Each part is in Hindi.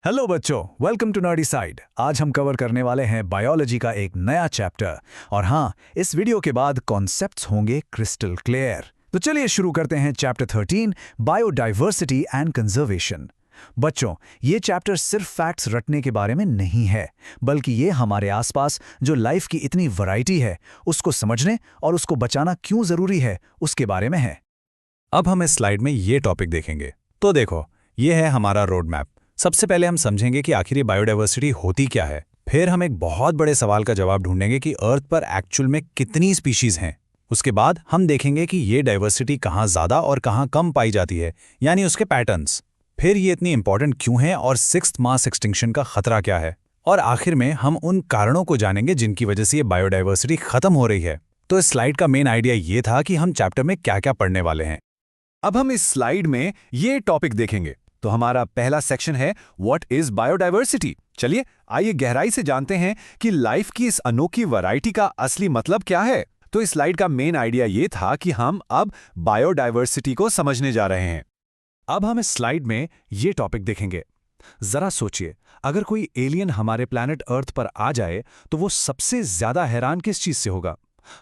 हेलो बच्चों, वेलकम टू नर्डी साइड। आज हम कवर करने वाले हैं बायोलॉजी का एक नया चैप्टर। और हाँ, इस वीडियो के बाद कॉन्सेप्ट्स होंगे क्रिस्टल क्लियर। तो चलिए शुरू करते हैं चैप्टर 13, बायोडाइवर्सिटी एंड कंजर्वेशन। बच्चों, ये चैप्टर सिर्फ फैक्ट्स रटने के बारे में नहीं है, बल्कि ये हमारे आसपास जो लाइफ की इतनी वैरायटी है उसको समझने और उसको बचाना क्यों जरूरी है उसके बारे में है। अब हम इस स्लाइड में ये टॉपिक देखेंगे। तो देखो, ये है हमारा रोड मैप। सबसे पहले हम समझेंगे कि आखिर ये बायोडाइवर्सिटी होती क्या है। फिर हम एक बहुत बड़े सवाल का जवाब ढूंढेंगे कि अर्थ पर एक्चुअल में कितनी स्पीशीज हैं। उसके बाद हम देखेंगे कि ये डाइवर्सिटी कहाँ ज़्यादा और कहाँ कम पाई जाती है, यानी उसके पैटर्न्स। फिर ये इतनी इंपॉर्टेंट क्यों है और सिक्स्थ मास एक्सटिंक्शन का खतरा क्या है। और आखिर में हम उन कारणों को जानेंगे जिनकी वजह से ये बायोडाइवर्सिटी खत्म हो रही है। तो इस स्लाइड का मेन आइडिया ये था कि हम चैप्टर में क्या क्या पढ़ने वाले हैं। अब हम इस स्लाइड में ये टॉपिक देखेंगे। तो हमारा पहला सेक्शन है व्हाट इज बायोडाइवर्सिटी। चलिए आइए गहराई से जानते हैं कि लाइफ की इस अनोखी वैरायटी का असली मतलब क्या है। तो इस स्लाइड का मेन आइडिया ये था कि हम अब बायोडाइवर्सिटी को समझने जा रहे हैं। अब हम इस स्लाइड में ये टॉपिक देखेंगे। जरा सोचिए, अगर कोई एलियन हमारे प्लैनेट अर्थ पर आ जाए तो वो सबसे ज्यादा हैरान किस चीज से होगा?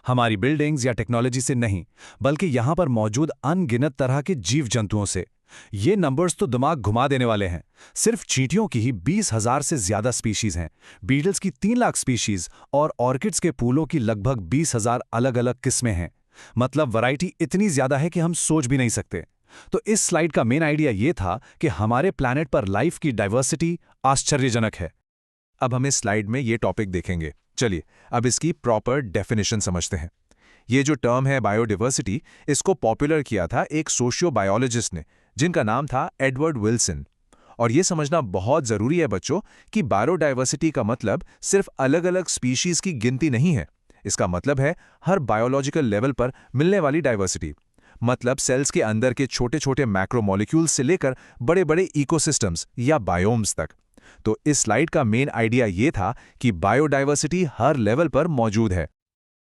हमारी बिल्डिंग्स या टेक्नोलॉजी से नहीं, बल्कि यहां पर मौजूद अनगिनत तरह के जीव जंतुओं से। ये नंबर्स तो दिमाग घुमा देने वाले हैं। सिर्फ चींटियों की ही 20,000 से ज्यादा स्पीशीज हैं, बीटल्स की 3 लाख स्पीशीज और ऑर्किड्स के फूलों की लगभग 20,000 अलग-अलग किस्में हैं। मतलब वैरायटी इतनी ज्यादा है कि हम सोच भी नहीं सकते। तो इस स्लाइड का मेन आइडिया ये था कि हमारे प्लैनेट पर लाइफ की डाइवर्सिटी आश्चर्यजनक है। अब हम इस स्लाइड में ये टॉपिक देखेंगे। चलिए अब इसकी प्रॉपर डेफिनेशन समझते हैं। ये जो टर्म है बायोडाइवर्सिटी, इसको पॉपुलर किया था एक सोशियो बायोलॉजिस्ट ने, जिनका नाम था एडवर्ड विल्सन। और ये समझना बहुत ज़रूरी है बच्चों कि बायोडाइवर्सिटी का मतलब सिर्फ अलग-अलग स्पीशीज़ की गिनती नहीं है। इसका मतलब है हर बायोलॉजिकल लेवल पर मिलने वाली डाइवर्सिटी। मतलब सेल्स के अंदर के छोटे-छोटे मैक्रोमोलिक्यूल्स से लेकर बड़े-बड़े इकोसिस्टम्स या बायोम्स तक। तो इस स्लाइड का मेन आइडिया ये था कि बायोडाइवर्सिटी हर लेवल पर मौजूद है।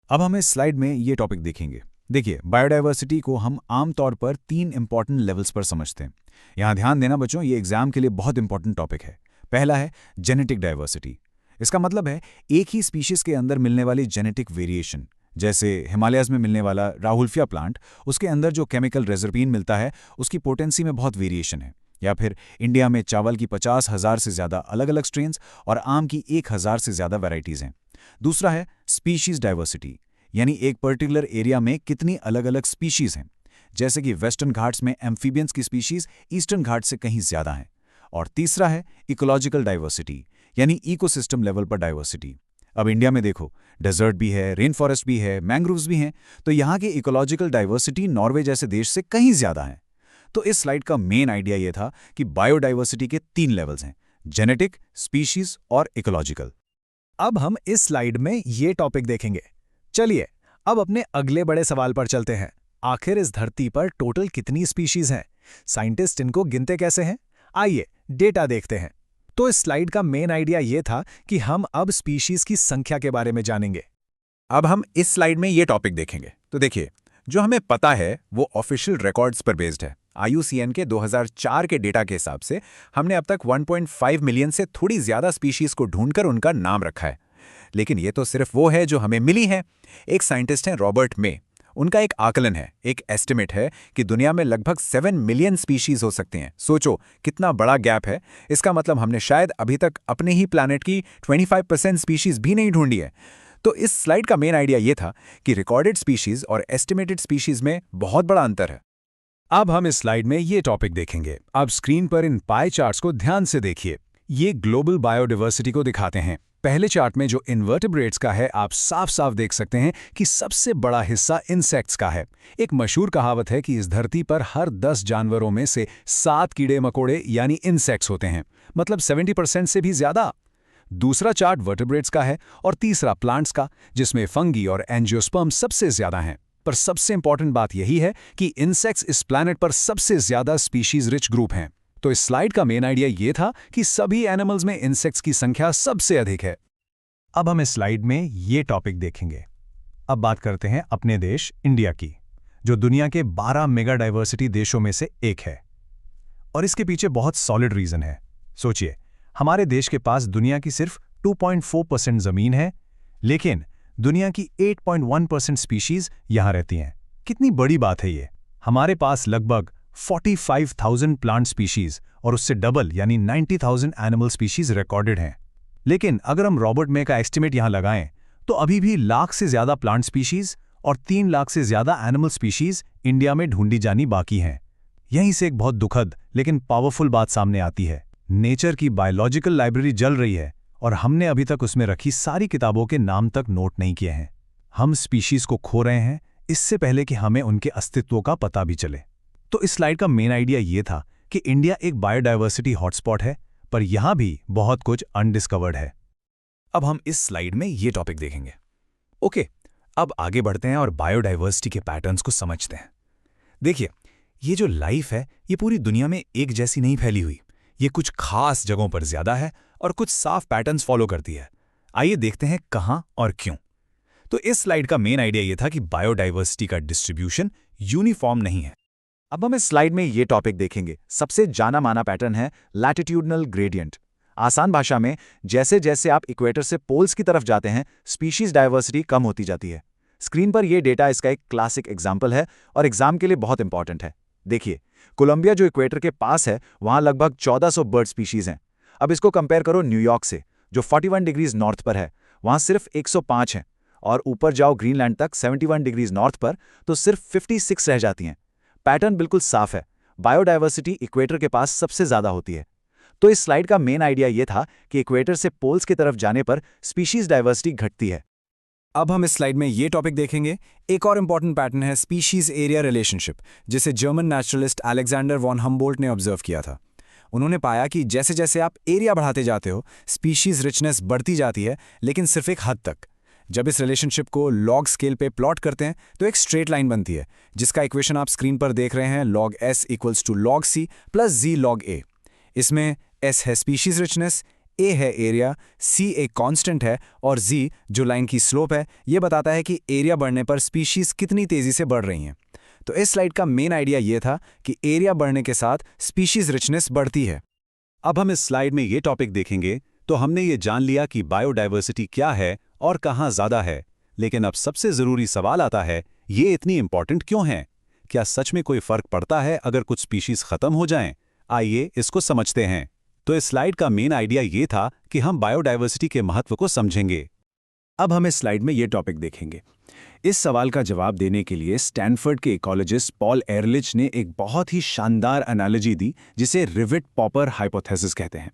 अब हम इस स्लाइड में ये टॉपिक देखेंगे। देखिए, बायोडाइवर्सिटी को हम आमतौर पर 3 इंपॉर्टेंट लेवल्स पर समझते हैं। यहाँ ध्यान देना बच्चों, ये एग्जाम के लिए बहुत इंपॉर्टेंट टॉपिक है। पहला है जेनेटिक डाइवर्सिटी। इसका मतलब है एक ही स्पीशीज के अंदर मिलने वाली जेनेटिक वेरिएशन। जैसे हिमालयाज में मिलने वाला राहुल्फिया प्लांट, उसके अंदर जो केमिकल रेजरपीन मिलता है उसकी पोटेंसी में बहुत वेरिएशन है। या फिर इंडिया में चावल की 50,000 से ज़्यादा अलग अलग स्ट्रेन्स और आम की 1,000 से ज़्यादा वैरायटीज़ हैं। दूसरा है स्पीशीज डाइवर्सिटी, यानी एक पर्टिकुलर एरिया में कितनी अलग अलग स्पीशीज हैं। जैसे कि वेस्टर्न घाट्स में एम्फीबियंस की स्पीशीज ईस्टर्न घाट्स से कहीं ज़्यादा हैं। और तीसरा है इकोलॉजिकल डाइवर्सिटी, यानी इकोसिस्टम लेवल पर डाइवर्सिटी। अब इंडिया में देखो, डेजर्ट भी है, रेन फॉरेस्ट भी है, मैंग्रोव्स भी हैं। तो यहाँ की इकोलॉजिकल डाइवर्सिटी नॉर्वे जैसे देश से कहीं ज़्यादा है। तो इस स्लाइड का मेन आइडिया यह था कि बायोडाइवर्सिटी के 3 लेवल्स हैं: जेनेटिक, स्पीशीज और इकोलॉजिकल। अब हम इस स्लाइड में ये टॉपिक देखेंगे। चलिए अब अपने अगले बड़े सवाल पर चलते हैं। आखिर इस धरती पर टोटल कितनी स्पीशीज हैं? साइंटिस्ट इनको गिनते कैसे हैं? आइए डेटा देखते हैं। तो इस स्लाइड का मेन आइडिया यह था कि हम अब स्पीशीज की संख्या के बारे में जानेंगे। अब हम इस स्लाइड में ये टॉपिक देखेंगे। तो देखिए, जो हमें पता है वो ऑफिशियल रिकॉर्ड्स पर बेस्ड है। IUCN के 2004 के डेटा के हिसाब से हमने अब तक 1.5 मिलियन से थोड़ी ज़्यादा स्पीशीज़ को ढूंढकर उनका नाम रखा है। लेकिन ये तो सिर्फ वो है जो हमें मिली है। एक साइंटिस्ट हैं रॉबर्ट मे, उनका एक आकलन है, एक एस्टिमेट है कि दुनिया में लगभग 7 मिलियन स्पीशीज़ हो सकती हैं। सोचो कितना बड़ा गैप है। इसका मतलब हमने शायद अभी तक अपने ही प्लैनेट की 25% स्पीशीज़ भी नहीं ढूंढी है। तो इस स्लाइड का मेन आइडिया ये था कि रिकॉर्डेड स्पीशीज़ और एस्टिमेटेड स्पीशीज़ में बहुत बड़ा अंतर है। अब हम इस स्लाइड में ये टॉपिक देखेंगे। अब स्क्रीन पर इन पाई चार्ट्स को ध्यान से देखिए। ये ग्लोबल बायोडाइवर्सिटी को दिखाते हैं। पहले चार्ट में जो इन्वर्टिब्रेट्स का है, आप साफ साफ देख सकते हैं कि सबसे बड़ा हिस्सा इंसेक्ट्स का है। एक मशहूर कहावत है कि इस धरती पर हर 10 जानवरों में से 7 कीड़े मकोड़े यानी इंसेक्ट्स होते हैं, मतलब 70% से भी ज्यादा। दूसरा चार्ट वर्टिब्रेट्स का है और तीसरा प्लांट्स का, जिसमें फंगी और एंजियोस्पर्म सबसे ज्यादा हैं। पर सबसे इंपॉर्टेंट बात यही है कि इंसेक्ट्स इस प्लैनेट पर सबसे ज्यादा स्पीशीज रिच ग्रुप हैं। तो इस स्लाइड का मेन आइडिया यह था कि सभी एनिमल्स में इंसेक्ट्स की संख्या सबसे अधिक है। अब हम इस स्लाइड में ये टॉपिक देखेंगे। अब बात करते हैं अपने देश इंडिया की, जो दुनिया के 12 मेगा डाइवर्सिटी देशों में से एक है। और इसके पीछे बहुत सॉलिड रीजन है। सोचिए, हमारे देश के पास दुनिया की सिर्फ 2.4% जमीन है, लेकिन दुनिया की 8.1% स्पीशीज यहां रहती हैं। कितनी बड़ी बात है ये। हमारे पास लगभग 45,000 प्लांट स्पीशीज और उससे डबल यानी 90,000 एनिमल स्पीशीज रिकॉर्डेड हैं। लेकिन अगर हम रॉबर्ट मे का एस्टिमेट यहां लगाएं तो अभी भी लाख से ज्यादा प्लांट स्पीशीज और 3 लाख से ज्यादा एनिमल स्पीशीज इंडिया में ढूंढी जानी बाकी हैं। यहीं से एक बहुत दुखद लेकिन पावरफुल बात सामने आती है। नेचर की बायोलॉजिकल लाइब्रेरी जल रही है और हमने अभी तक उसमें रखी सारी किताबों के नाम तक नोट नहीं किए हैं। हम स्पीशीज को खो रहे हैं इससे पहले कि हमें उनके अस्तित्व का पता भी चले। तो इस स्लाइड का मेन आइडिया ये था कि इंडिया एक बायोडायवर्सिटी हॉटस्पॉट है, पर यहां भी बहुत कुछ अनडिस्कवर्ड है। अब हम इस स्लाइड में ये टॉपिक देखेंगे। ओके, अब आगे बढ़ते हैं और बायोडायवर्सिटी के पैटर्न्स को समझते हैं। देखिए, ये जो लाइफ है ये पूरी दुनिया में एक जैसी नहीं फैली हुई। ये कुछ खास जगहों पर ज्यादा है और कुछ साफ पैटर्न्स फॉलो करती है। आइए देखते हैं कहां और क्यों। तो इस स्लाइड का मेन आइडिया ये था कि बायोडायवर्सिटी का डिस्ट्रीब्यूशन यूनिफॉर्म नहीं है। अब हम इस स्लाइड में ये टॉपिक देखेंगे। सबसे जाना माना पैटर्न है लैटिट्यूडनल ग्रेडियंट। आसान भाषा में, जैसे जैसे आप इक्वेटर से पोल्स की तरफ जाते हैं, स्पीशीज डायवर्सिटी कम होती जाती है। स्क्रीन पर यह डेटा इसका एक क्लासिक एग्जाम्पल है और एग्जाम के लिए बहुत इंपॉर्टेंट है। देखिए, कोलंबिया जो इक्वेटर के पास है, वहां लगभग 1400 बर्ड स्पीशीज हैं। अब इसको कंपेयर करो न्यूयॉर्क से, जो 41 डिग्रीज नॉर्थ पर है, वहां सिर्फ 105 हैं। और ऊपर जाओ ग्रीनलैंड तक 71 डिग्रीज नॉर्थ पर, तो सिर्फ 56 रह जाती हैं। पैटर्न बिल्कुल साफ है, बायोडायवर्सिटी इक्वेटर के पास सबसे ज्यादा होती है। तो इस स्लाइड का मेन आइडिया यह था कि इक्वेटर से पोल्स की तरफ जाने पर स्पीशीज डायवर्सिटी घटती है। अब हम इस स्लाइड में ये टॉपिक देखेंगे। एक और इंपॉर्टेंट पैटर्न है स्पीशीज एरिया रिलेशनशिप, जिसे German naturalist Alexander von Humboldt ने ऑब्जर्व किया था। उन्होंने पाया कि जैसे जैसे आप एरिया बढ़ाते जाते हो, स्पीशीज रिचनेस बढ़ती जाती है, लेकिन सिर्फ एक हद तक। जब इस रिलेशनशिप को लॉग स्केल पे प्लॉट करते हैं तो एक स्ट्रेट लाइन बनती है, जिसका इक्वेशन आप स्क्रीन पर देख रहे हैं। log s equals to log c plus z log a। इसमें s है स्पीशीज रिचनेस, a है एरिया, c एक कांस्टेंट है और z जो लाइन की स्लोप है, ये बताता है कि एरिया बढ़ने पर स्पीशीज कितनी तेजी से बढ़ रही हैं। तो इस स्लाइड का मेन आइडिया ये था कि एरिया बढ़ने के साथ स्पीशीज रिचनेस बढ़ती है। अब हम इस स्लाइड में ये टॉपिक देखेंगे तो हमने ये जान लिया कि बायोडायवर्सिटी क्या है और कहाँ ज्यादा है, लेकिन अब सबसे जरूरी सवाल आता है, ये इतनी इंपॉर्टेंट क्यों है? क्या सच में कोई फर्क पड़ता है अगर कुछ स्पीशीज खत्म हो जाएं? आइए इसको समझते हैं। तो इस स्लाइड का मेन आइडिया ये था कि हम बायोडायवर्सिटी के महत्व को समझेंगे। अब हम इस स्लाइड में ये टॉपिक देखेंगे। इस सवाल का जवाब देने के लिए स्टैनफोर्ड के इकोलॉजिस्ट पॉल एरलिच ने एक बहुत ही शानदार एनालॉजी दी, जिसे रिवेट पॉपर हाइपोथेसिस कहते हैं।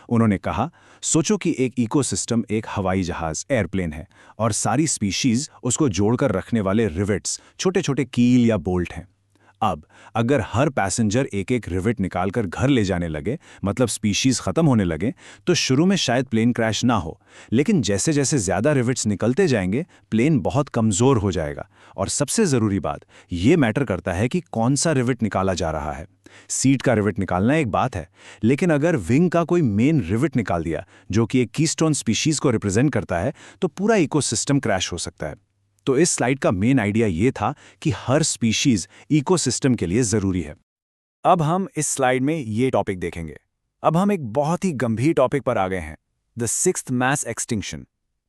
उन्होंने कहा, सोचो कि एक इकोसिस्टम एक हवाई जहाज एयरप्लेन है और सारी स्पीशीज उसको जोड़कर रखने वाले रिवेट्स, छोटे छोटे कील या बोल्ट हैं। अब अगर हर पैसेंजर एक एक रिवेट निकालकर घर ले जाने लगे, मतलब स्पीशीज खत्म होने लगे, तो शुरू में शायद प्लेन क्रैश ना हो, लेकिन जैसे जैसे ज्यादा रिवेट्स निकलते जाएंगे, प्लेन बहुत कमजोर हो जाएगा। और सबसे जरूरी बात ये मैटर करता है कि कौन सा रिवेट निकाला जा रहा है। सीट का रिवेट निकालना एक बात है, लेकिन अगर विंग का कोई मेन रिवेट निकाल दिया जो कि एक कीस्टोन स्पीशीज को रिप्रेजेंट करता है, तो पूरा इकोसिस्टम क्रैश हो सकता है। तो इस स्लाइड का मेन आइडिया ये था कि हर स्पीशीज इकोसिस्टम के लिए जरूरी है। अब हम इस स्लाइड में ये टॉपिक देखेंगे। अब हम एक बहुत ही गंभीर टॉपिक पर आ गए हैं, द 6th मास एक्सटिंक्शन।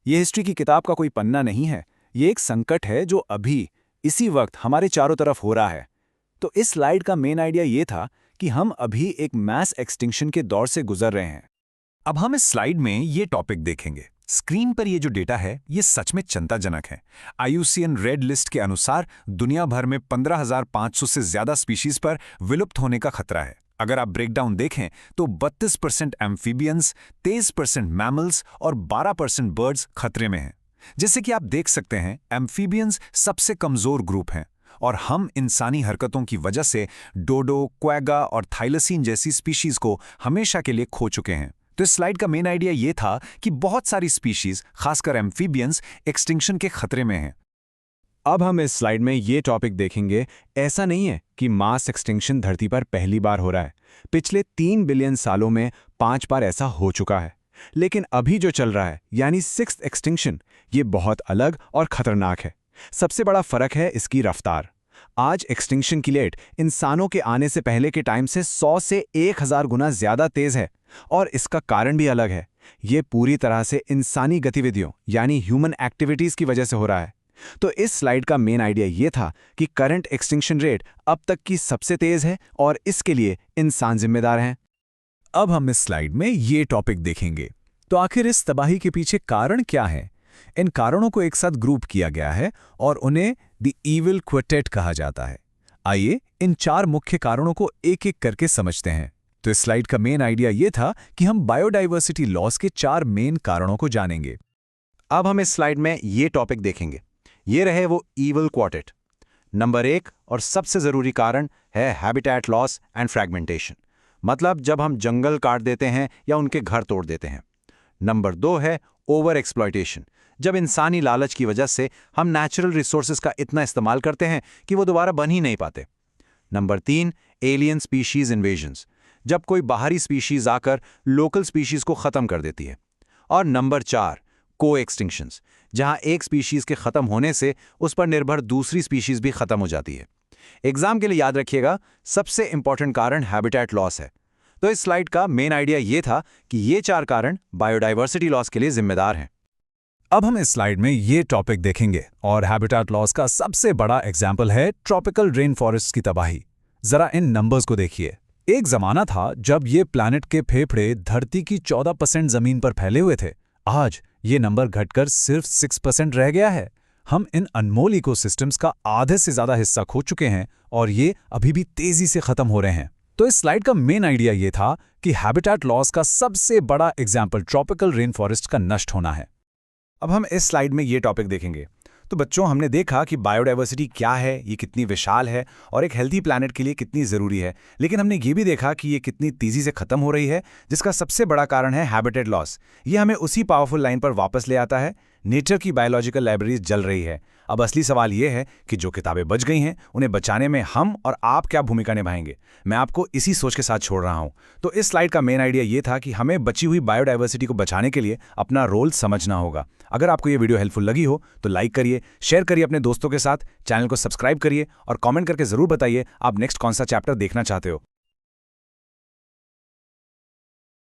ये हिस्ट्री की किताब का कोई पन्ना नहीं है, ये एक संकट है जो अभी इसी वक्त हमारे चारों तरफ हो रहा है। तो इस स्लाइड का मेन आइडिया ये था कि हम अभी एक मास एक्सटिंक्शन के दौर से गुजर रहे हैं। अब हम इस स्लाइड में ये टॉपिक देखेंगे। स्क्रीन पर ये जो डेटा है ये सच में चिंताजनक है। IUCN रेड लिस्ट के अनुसार दुनिया भर में 15,500 से ज्यादा स्पीशीज पर विलुप्त होने का खतरा है। अगर आप ब्रेकडाउन देखें तो 32% एम्फीबियंस, 23% मैमल्स और 12% बर्ड्स खतरे में हैं। जैसे कि आप देख सकते हैं, एम्फीबियंस सबसे कमजोर ग्रुप हैं और हम इंसानी हरकतों की वजह से डोडो, क्वेगा और थाइलसीन जैसी स्पीशीज को हमेशा के लिए खो चुके हैं। तो इस स्लाइड का मेन आइडिया ये था कि बहुत सारी स्पीशीज, खासकर एम्फीबियंस, एक्सटिंक्शन के खतरे में हैं। अब हम इस स्लाइड में ये टॉपिक देखेंगे। ऐसा नहीं है कि मास एक्सटिंक्शन धरती पर पहली बार हो रहा है। पिछले 3 बिलियन सालों में 5 बार ऐसा हो चुका है। लेकिन अभी जो चल रहा है यानी 6th एक्सटिंक्शन, ये बहुत अलग और खतरनाक है। सबसे बड़ा फर्क है इसकी रफ्तार। आज एक्सटिंक्शन की रेट इंसानों के आने से पहले के टाइम से 100 से 1000 गुना ज्यादा तेज है, और इसका कारण भी अलग है। ये पूरी तरह से इंसानी गतिविधियों यानी ह्यूमन एक्टिविटीज की वजह से हो रहा है। तो इस स्लाइड का मेन आइडिया ये था कि करंट एक्सटिंक्शन रेट अब तक की सबसे तेज है और इसके लिए इंसान जिम्मेदार हैं। अब हम इस स्लाइड में ये टॉपिक देखेंगे। तो आखिर इस तबाही के पीछे कारण क्या है? इन कारणों को एक साथ ग्रुप किया गया है और उन्हें द इविल क्विंटेट कहा जाता है। आइए इन 4 मुख्य कारणों को एक एक करके समझते हैं। तो इस स्लाइड का मेन आइडिया ये था कि हम बायोडाइवर्सिटी लॉस के 4 मेन कारणों को जानेंगे। अब हम इस स्लाइड में ये टॉपिक देखेंगे। ये रहे वो इविल क्वार्टेट। नंबर 1 और सबसे ज़रूरी कारण है हैबिटेट लॉस एंड फ्रैगमेंटेशन, मतलब जब हम जंगल काट देते हैं या उनके घर तोड़ देते हैं। नंबर 2 है ओवर एक्सप्लॉयटेशन, जब इंसानी लालच की वजह से हम नेचुरल रिसोर्सेज का इतना इस्तेमाल करते हैं कि वो दोबारा बन ही नहीं पाते। नंबर 3 एलियन स्पीशीज इन्वेजन्स, जब कोई बाहरी स्पीशीज आकर लोकल स्पीशीज को ख़त्म कर देती है। और नंबर 4 को एक्सटिंक्शंस, जहां एक स्पीशीज के ख़त्म होने से उस पर निर्भर दूसरी स्पीशीज भी ख़त्म हो जाती है। एग्जाम के लिए याद रखिएगा, सबसे इंपॉर्टेंट कारण हैबिटेट लॉस है। तो इस स्लाइड का मेन आइडिया ये था कि ये 4 कारण बायोडाइवर्सिटी लॉस के लिए जिम्मेदार हैं। अब हम इस स्लाइड में ये टॉपिक देखेंगे और हैबिटेट लॉस का सबसे बड़ा एग्जाम्पल है ट्रॉपिकल रेन फॉरेस्ट की तबाही। जरा इन नंबर्स को देखिए। एक जमाना था जब ये प्लैनेट के फेफड़े धरती की 14% जमीन पर फैले हुए थे। आज ये नंबर घटकर सिर्फ 6% रह गया है। हम इन अनमोल इकोसिस्टम्स का आधे से ज्यादा हिस्सा खो चुके हैं और ये अभी भी तेजी से खत्म हो रहे हैं। तो इस स्लाइड का मेन आइडिया ये था कि हैबिटेट लॉस का सबसे बड़ा एग्जाम्पल ट्रॉपिकल रेन फॉरेस्ट का नष्ट होना है। अब हम इस स्लाइड में ये टॉपिक देखेंगे। तो बच्चों, हमने देखा कि बायोडाइवर्सिटी क्या है, ये कितनी विशाल है और एक हेल्थी प्लैनेट के लिए कितनी ज़रूरी है। लेकिन हमने ये भी देखा कि ये कितनी तेज़ी से ख़त्म हो रही है, जिसका सबसे बड़ा कारण है हैबिटेट लॉस। ये हमें उसी पावरफुल लाइन पर वापस ले आता है, नेचर की बायोलॉजिकल लाइब्रेरी जल रही है। अब असली सवाल ये है कि जो किताबें बच गई हैं, उन्हें बचाने में हम और आप क्या भूमिका निभाएंगे। मैं आपको इसी सोच के साथ छोड़ रहा हूं। तो इस स्लाइड का मेन आइडिया ये था कि हमें बची हुई बायोडाइवर्सिटी को बचाने के लिए अपना रोल समझना होगा। अगर आपको ये वीडियो हेल्पफुल लगी हो तो लाइक करिए, शेयर करिए अपने दोस्तों के साथ, चैनल को सब्सक्राइब करिए और कमेंट करके ज़रूर बताइए आप नेक्स्ट कौन सा चैप्टर देखना चाहते हो।